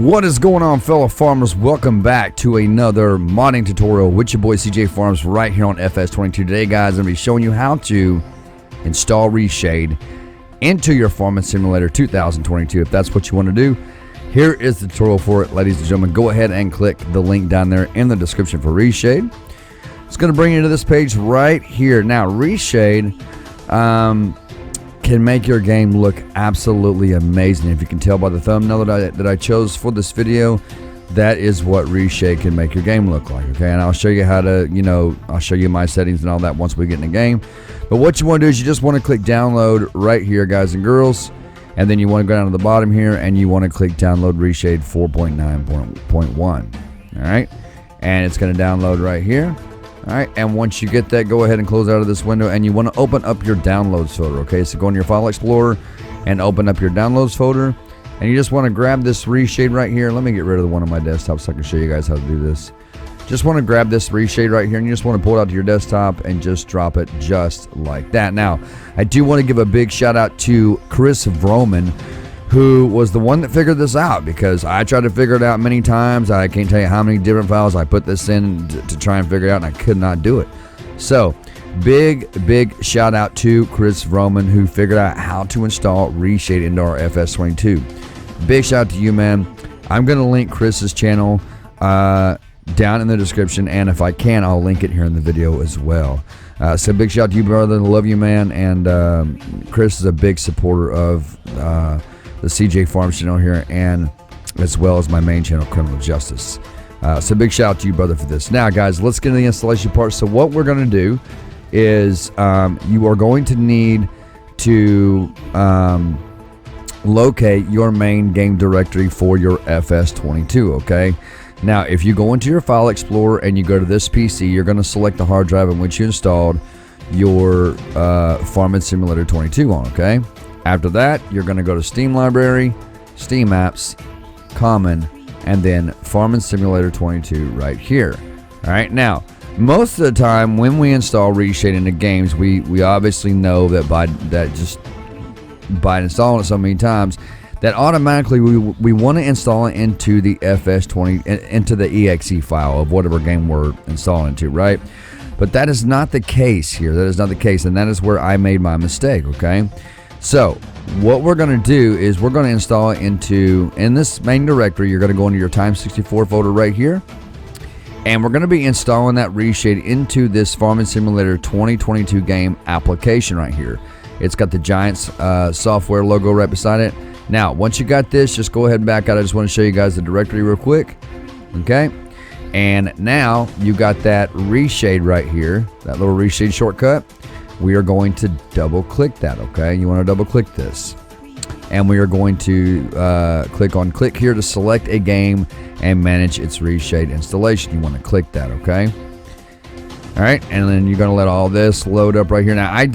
What is going on, fellow farmers? Welcome back to another modding tutorial with your boy CJ Farms right here on FS22. Today, guys, I'm going to be showing you how to install Reshade into your Farming Simulator 2022. If that's what you want to do, here is the tutorial for it, ladies and gentlemen. Go ahead and click the link down there in the description for Reshade. It's going to bring you to this page right here. Now, Reshade can make your game look absolutely amazing. If you can tell by the thumbnail that I chose for this video, that is what Reshade can make your game look like. Okay, and I'll show you how to, I'll show you my settings and all that once we get in the game. But what you want to do is you just want to click download right here, guys and girls, and then you want to go down to the bottom here and you want to click download Reshade 4.9.1. All right, and it's going to download right here. Alright, and once you get that, go ahead and close out of this window and you want to open up your downloads folder. Okay, so go in your file explorer and open up your downloads folder, and you just want to grab this Reshade right here. Let me get rid of the one on my desktop so I can show you guys how to do this. Just want to grab this Reshade right here and you just want to pull it out to your desktop and just drop it just like that. Now, I do want to give a big shout out to Vroman, who was the one that figured this out, because I tried to figure it out many times. I can't tell you how many different files I put this in to try and figure it out, and I could not do it. So big shout out to Vroman, who figured out how to install Reshade into our FS22. Big shout out to you, man. I'm going to link Chris's channel down in the description, and if I can, I'll link it here in the video as well. So big shout out to you, brother. Love you, man. And Chris is a big supporter of the CJ Farms channel here, and as well as my main channel, Criminal Justice. So big shout out to you, brother, for this. Now, guys, let's get into the installation part. So what we're going to do is you are going to need to locate your main game directory for your FS22, okay? Now, if you go into your file explorer and you go to this PC, you're going to select the hard drive in which you installed your Farming Simulator 22 on, okay? After that, you're going to go to Steam Library, Steam Apps, Common, and then Farming Simulator 22 right here. All right, now, most of the time when we install Reshade into games, we obviously know that by installing it so many times, that automatically we want to install it into the FS20, into the exe file of whatever game we're installing into, right? But that is not the case here. That is not the case, and that is where I made my mistake, okay? So what we're going to do is we're going to install it in this main directory. You're going to go into your Time64 folder right here, and we're going to be installing that Reshade into this Farming Simulator 2022 game application right here. It's got the Giants software logo right beside it. Now, once you got this, just go ahead and back out. I just want to show you guys the directory real quick. Okay, and now you got that Reshade right here, that little Reshade shortcut. We are going to double click that, okay? You want to double click this, and we are going to click here to select a game and manage its Reshade installation. You want to click that, okay? All right, and then you're going to let all this load up right here. Now, I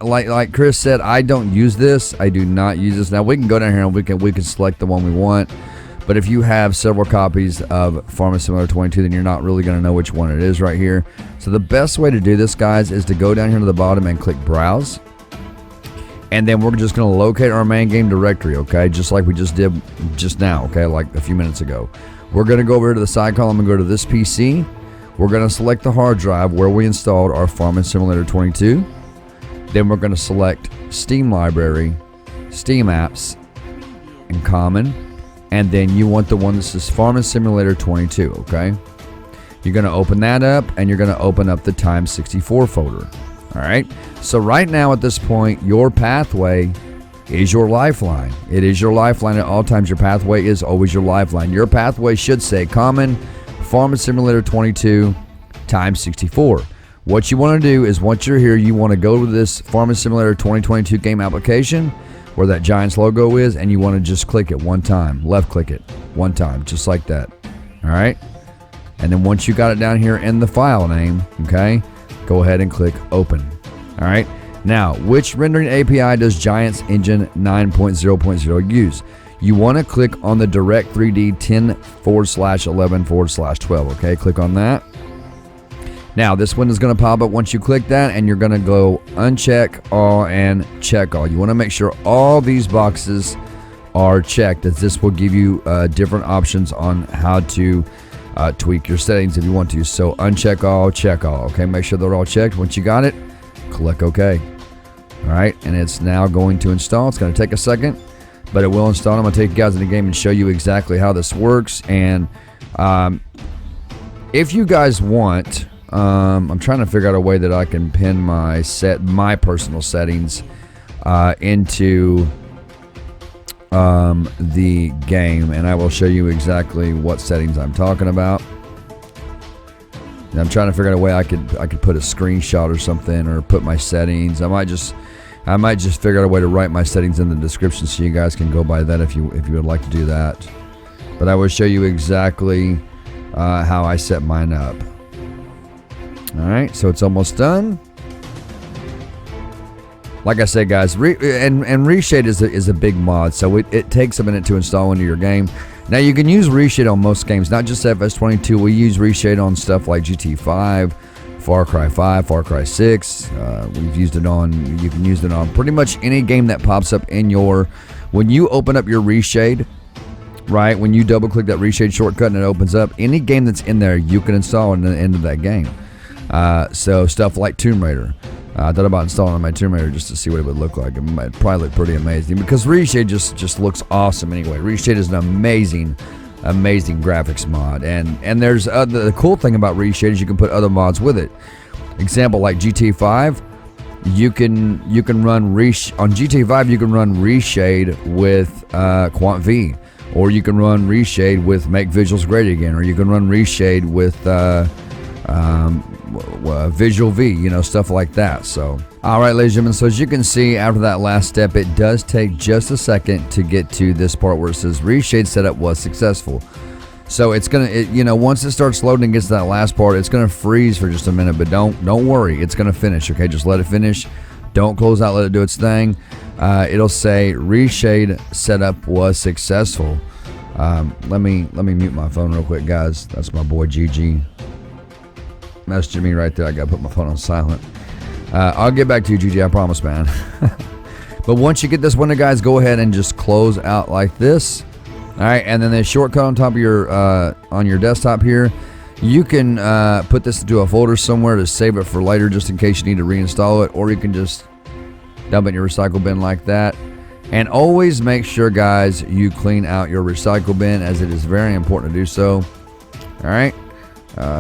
like Chris said, I don't use this. I do not use this. Now we can go down here and we can select the one we want. But if you have several copies of Farming Simulator 22, then you're not really going to know which one it is right here. So the best way to do this, guys, is to go down here to the bottom and click Browse. And then we're just going to locate our main game directory, okay? Just like we just did just now, okay? Like a few minutes ago. We're going to go over here to the side column and go to this PC. We're going to select the hard drive where we installed our Farming Simulator 22. Then we're going to select Steam Library, Steam Apps, and Common. And then you want the one that says Farming Simulator 22, okay? You're going to open that up, and you're going to open up the Time64 folder, all right? So right now at this point, your pathway is your lifeline. It is your lifeline at all times. Your pathway is always your lifeline. Your pathway should say Common, Farming Simulator 22, Time64. What you want to do is once you're here, you want to go to this Farming Simulator 2022 game application, where that Giants logo is, and you want to just click it one time, left click it one time, just like that. All right, and then once you got it down here in the file name, okay, go ahead and click open. All right, now which rendering API does Giants Engine 9.0.0 use? You want to click on the Direct 3D 10/11/12, okay? Click on that. Now, this window is going to pop up once you click that, and you're going to go uncheck all and check all. You want to make sure all these boxes are checked, as this will give you different options on how to tweak your settings if you want to. So uncheck all, check all. Okay, make sure they're all checked. Once you got it, click OK. All right, and it's now going to install. It's going to take a second, but it will install. I'm going to take you guys in the game and show you exactly how this works. And if you guys want, I'm trying to figure out a way that I can pin my personal settings into the game, and I will show you exactly what settings I'm talking about. And I'm trying to figure out a way I could put a screenshot or something, or put my settings. I might just figure out a way to write my settings in the description so you guys can go by that if you would like to do that. But I will show you exactly how I set mine up. All right, so it's almost done. Like I said, guys, and Reshade is a big mod, so it takes a minute to install into your game. Now, you can use Reshade on most games, not just FS22. We use Reshade on stuff like GT5, Far Cry 5, Far Cry 6. We've used it on, you can use it on pretty much any game that pops up in your, when you open up your Reshade, right, when you double click that Reshade shortcut and it opens up, any game that's in there, you can install into that game. So stuff like Tomb Raider. I thought about installing my Tomb Raider just to see what it would look like. It might probably look pretty amazing because Reshade just looks awesome anyway. Reshade is an amazing graphics mod, and there's the cool thing about Reshade is you can put other mods with it. Example like GT5, you can run on GT5 you can run Reshade with Quant V, or you can run Reshade with Make Visuals Great Again, or you can run Reshade with Visual V, you know, stuff like that. So, all right, ladies and gentlemen, so as you can see, after that last step, it does take just a second to get to this part where it says Reshade setup was successful. So it's gonna, you know, once it starts loading and gets to that last part, it's gonna freeze for just a minute, but don't worry, it's gonna finish. Okay, just let it finish. Don't close out, let it do its thing. It'll say Reshade setup was successful. Let me mute my phone real quick, guys. That's my boy GG messaging me right there. I gotta put my phone on silent. I'll get back to you, GG, I promise, man. But once you get this one, guys, go ahead and just close out like this. All right, and then the shortcut on top of your on your desktop here, you can put this into a folder somewhere to save it for later, just in case you need to reinstall it, or you can just dump it in your recycle bin like that. And always make sure, guys, you clean out your recycle bin, as it is very important to do so. All right.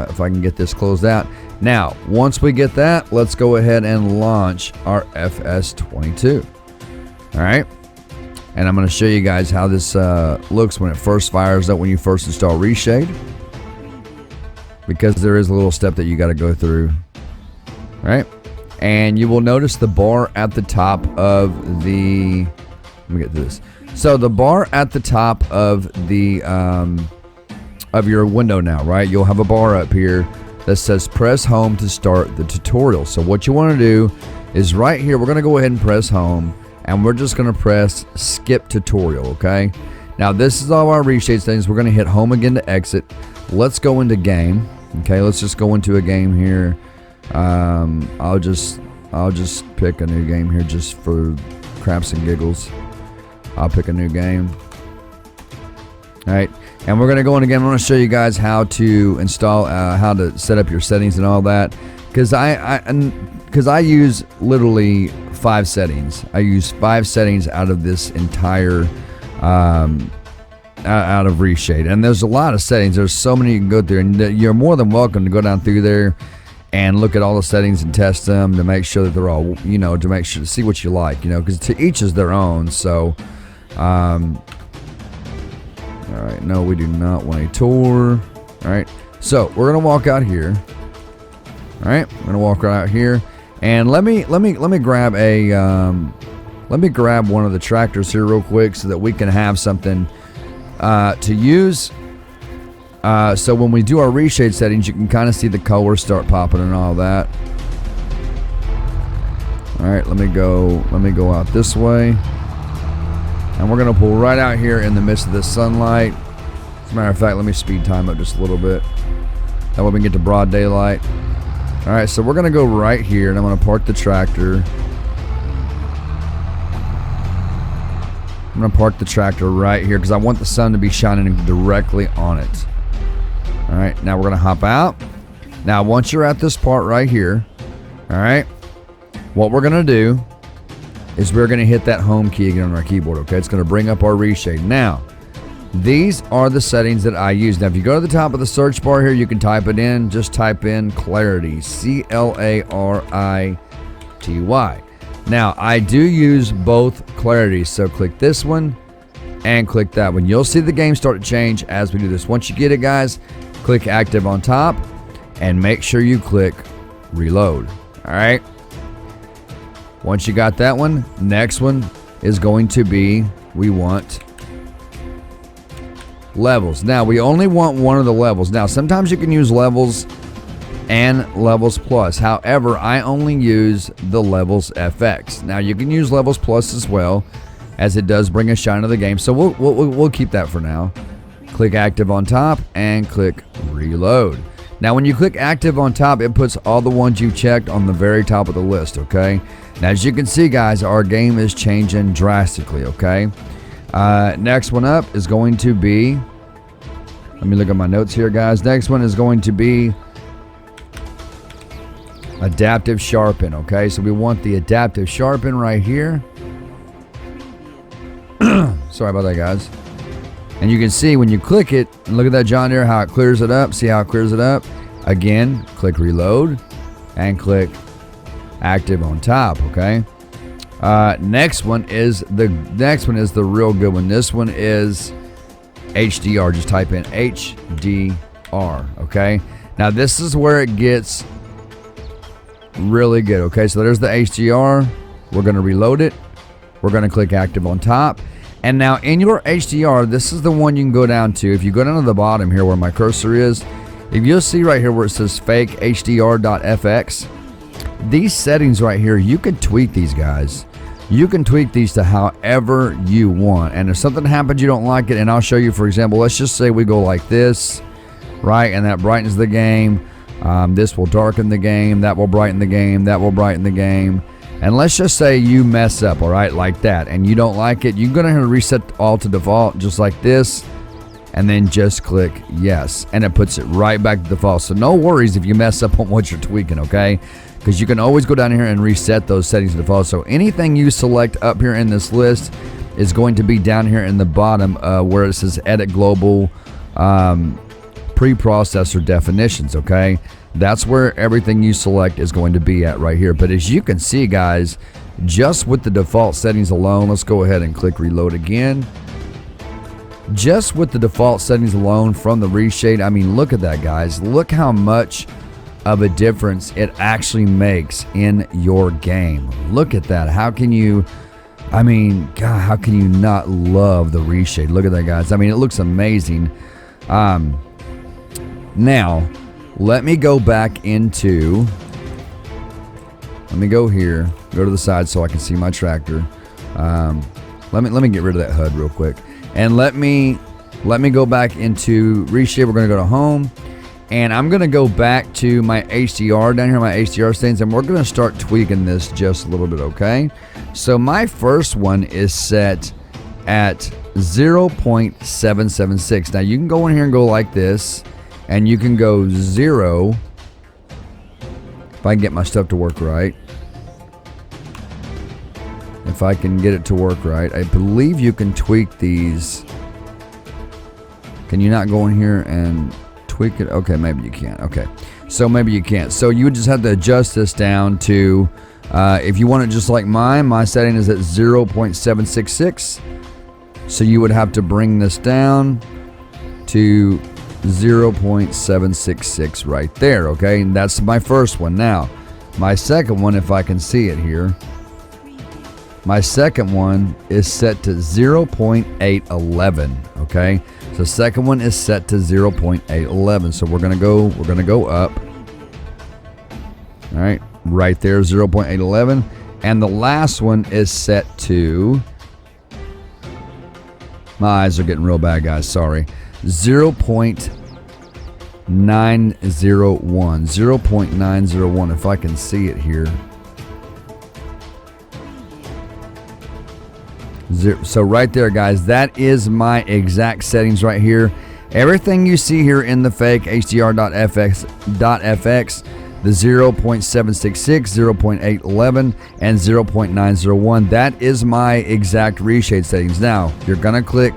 If I can get this closed out. Now, once we get that, let's go ahead and launch our FS22. All right. And I'm going to show you guys how this looks when it first fires up, when you first install Reshade, because there is a little step that you got to go through. All right. And you will notice the bar at the top of the, let me get to this. So the bar at the top of the, of your window now, right? You'll have a bar up here that says press home to start the tutorial. So what you want to do is right here, we're going to go ahead and press home, and we're just going to press skip tutorial. Okay, now this is all our Reshade settings. We're going to hit home again to exit. Let's go into game. Okay, let's just go into a game here. I'll just pick a new game here just for craps and giggles. I'll pick a new game. All right, and we're gonna go in again. I'm gonna show you guys how to install, how to set up your settings and all that, because I use literally 5 settings. I use 5 settings out of this entire out of Reshade, and there's a lot of settings. There's so many you can go through, and you're more than welcome to go down through there and look at all the settings and test them to make sure that they're all, you know, to make sure to see what you like, you know, because to each is their own. So all right, no, we do not want a tour. All right, so we're gonna walk out here. All right, we're gonna walk right out here, and let me grab a let me grab one of the tractors here real quick so that we can have something to use. So when we do our Reshade settings, you can kind of see the colors start popping and all that. All right, let me go out this way. And we're going to pull right out here in the midst of this sunlight. As a matter of fact, let me speed time up just a little bit. That way we can get to broad daylight. All right, so we're going to go right here, and I'm going to park the tractor. I'm I'm going to park the tractor right here because I want the sun to be shining directly on it. All right, now we're going to hop out. Now, once you're at this part right here, all right, what we're going to do is we're going to hit that home key again on our keyboard, okay? It's going to bring up our Reshade. Now, these are the settings that I use. Now, if you go to the top of the search bar here, you can type it in. Just type in Clarity, C-L-A-R-I-T-Y. Now, I do use both clarities, so click this one and click that one. You'll see the game start to change as we do this. Once you get it, guys, click active on top and make sure you click reload. All right. Once you got that one, next one is going to be, we want levels. Now, we only want one of the levels. Now, sometimes you can use levels and levels plus. However, I only use the levels FX. Now, you can use levels plus as well, as it does bring a shine to the game. So we'll keep that for now. Click active on top and click reload. Now, when you click active on top, it puts all the ones you checked on the very top of the list, okay? Now, as you can see, guys, our game is changing drastically, okay? Next one up is going to be, let me look at my notes here, guys. Next one is going to be adaptive sharpen, okay? So we want the adaptive sharpen right here. Sorry about that, guys. And you can see when you click it, and look at that John Deere, how it clears it up. See how it clears it up? Again, click reload and click active on top, okay? Next one is the real good one. This one is HDR. Just type in HDR, okay? Now this is where it gets really good, okay? So there's the HDR. We're going to reload it. We're going to click active on top. And now in your HDR, this is the one you can go down to. If you go down to the bottom here where my cursor is, if you'll see right here where it says fake HDR.fx, these settings right here, you can tweak these, guys. You can tweak these to however you want. And if something happens you don't like it, and I'll show you, for example, let's just say we go like this, right? And that brightens the game. This will darken the game. That will brighten the game. That will brighten the game. And let's just say you mess up, all right, like that, and you don't like it. You can go down here and reset all to default, just like this, and then just click yes, and it puts it right back to default. So no worries if you mess up on what you're tweaking, okay? Because you can always go down here and reset those settings to default. So anything you select up here in this list is going to be down here in the bottom where it says Edit Global Preprocessor Definitions, okay? That's where everything you select is going to be at right here. But as you can see, guys, just with the default settings alone, let's go ahead and click reload again. Just with the default settings alone from the Reshade, I mean, look at that, guys. Look how much of a difference it actually makes in your game. Look at that. How can you, I mean, God, how can you not love the Reshade? Look at that, guys. I mean, it looks amazing. Now, let me go back into, let me go here, go to the side so I can see my tractor. Let me get rid of that HUD real quick. And let me go back into Reshade. We're going to go to home. And I'm going to go back to my HDR down here, my HDR settings, and we're going to start tweaking this just a little bit, okay? So my first one is set at 0.776. Now you can go in here and go like this, and you can go 0, if I can get my stuff to work right. If I can get it to work right. I believe you can tweak these. Can you not go in here and tweak it? Okay, maybe you can't. Okay, so maybe you can't. So you would just have to adjust this down to, if you want it just like mine, my setting is at 0.766. So you would have to bring this down to 0.766 right there, okay? And that's my first one. Now, my second one, if I can see it here, my second one is set to 0.811, okay? So second one is set to 0.811. So we're gonna go up. All right there, 0.811. And the last one is set to, my eyes are getting real bad, guys, sorry. 0.901, 0.901, if I can see it here. So right there, guys, that is my exact settings right here. Everything you see here in the fake HDR.FX, the 0.766, 0.811, and 0.901, that is my exact reshade settings. Now, you're going to click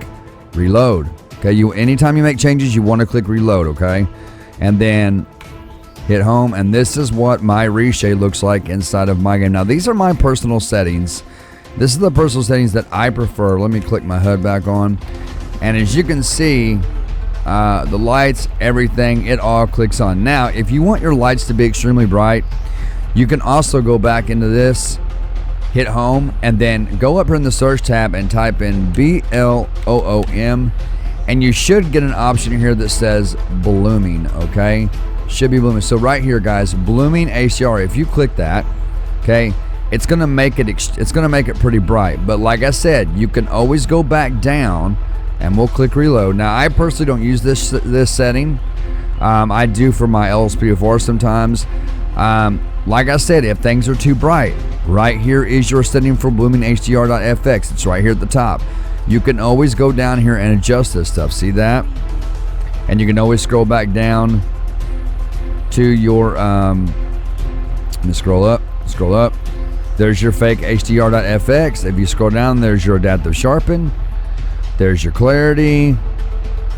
reload. Okay, anytime you make changes, you want to click reload, okay? And then hit home, and this is what my reshade looks like inside of my game. Now, these are my personal settings. This is the personal settings that I prefer. Let me click my HUD back on. And as you can see, the lights, everything, it all clicks on. Now, if you want your lights to be extremely bright, you can also go back into this, hit home, and then go up here in the search tab and type in BLOOM, and you should get an option here that says blooming, okay? Should be blooming. So right here, guys, blooming HDR. If you click that, okay, it's gonna make it pretty bright. But like I said, you can always go back down, and we'll click reload. Now, I personally don't use this setting. I do for my LSP4 sometimes. Like I said, if things are too bright, right here is your setting for blooming HDR.FX. It's right here at the top. You can always go down here and adjust this stuff. See that? And you can always scroll back down to your let me scroll up. There's your fake HDR.FX. If you scroll down, there's your adaptive sharpen, there's your clarity,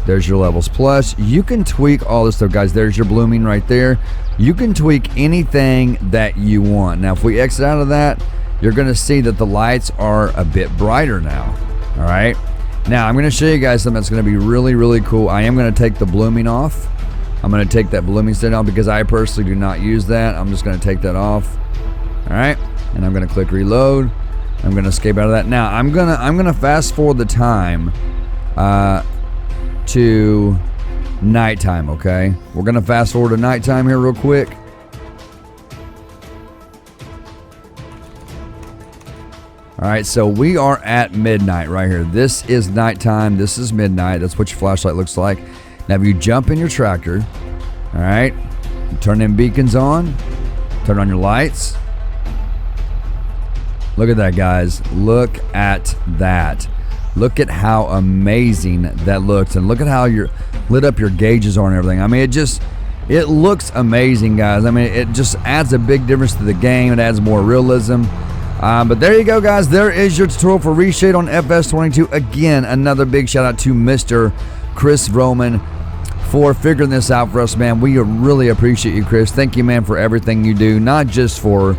there's your levels plus. You can tweak all this stuff, guys. There's your blooming right there. You can tweak anything that you want. Now, if we exit out of that, you're gonna see that the lights are a bit brighter now. All right, now I'm gonna show you guys something that's gonna be really, really cool. I am gonna take the blooming off. I'm gonna take that blooming setting off because I personally do not use that. I'm just gonna take that off. All right, and I'm gonna click reload. I'm gonna escape out of that. Now I'm gonna fast forward the time to nighttime. Okay, we're gonna fast forward to nighttime here real quick. All right, so we are at midnight right here. This is nighttime. This is midnight. That's what your flashlight looks like. Now, if you jump in your tractor, all right, turn them beacons on, turn on your lights. Look at that, guys. Look at that. Look at how amazing that looks, and look at how your lit up your gauges are and everything. I mean, it looks amazing, guys. I mean, it just adds a big difference to the game. It adds more realism. But there you go, guys. There is your tutorial for Reshade on FS22. Again, another big shout out to Mr. Chris Vroman for figuring this out for us, man. We really appreciate you, Chris. Thank you, man, for everything you do. Not just for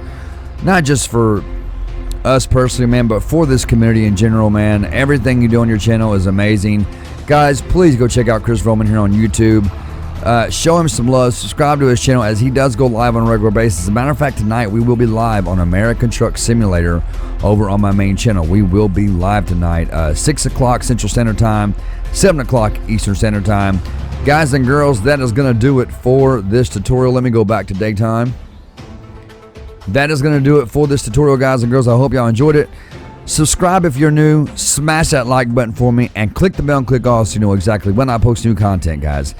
us personally, man, but for this community in general, man. Everything you do on your channel is amazing. Guys, please go check out Chris Vroman here on YouTube. Show him some love. Subscribe to his channel as he does go live on a regular basis. As a matter of fact, tonight we will be live on American Truck Simulator over on my main channel. We will be live tonight, 6 o'clock Central Standard Time, 7 o'clock Eastern Standard Time. Guys and girls, that is going to do it for this tutorial. Let me go back to daytime. That is going to do it for this tutorial, guys and girls. I hope y'all enjoyed it. Subscribe if you're new. Smash that like button for me and click the bell and click all so you know exactly when I post new content, guys.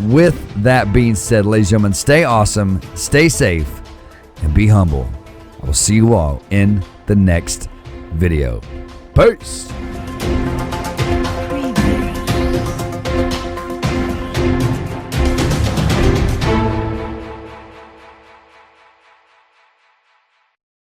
With that being said, ladies and gentlemen, stay awesome, stay safe, and be humble. I will see you all in the next video. Peace.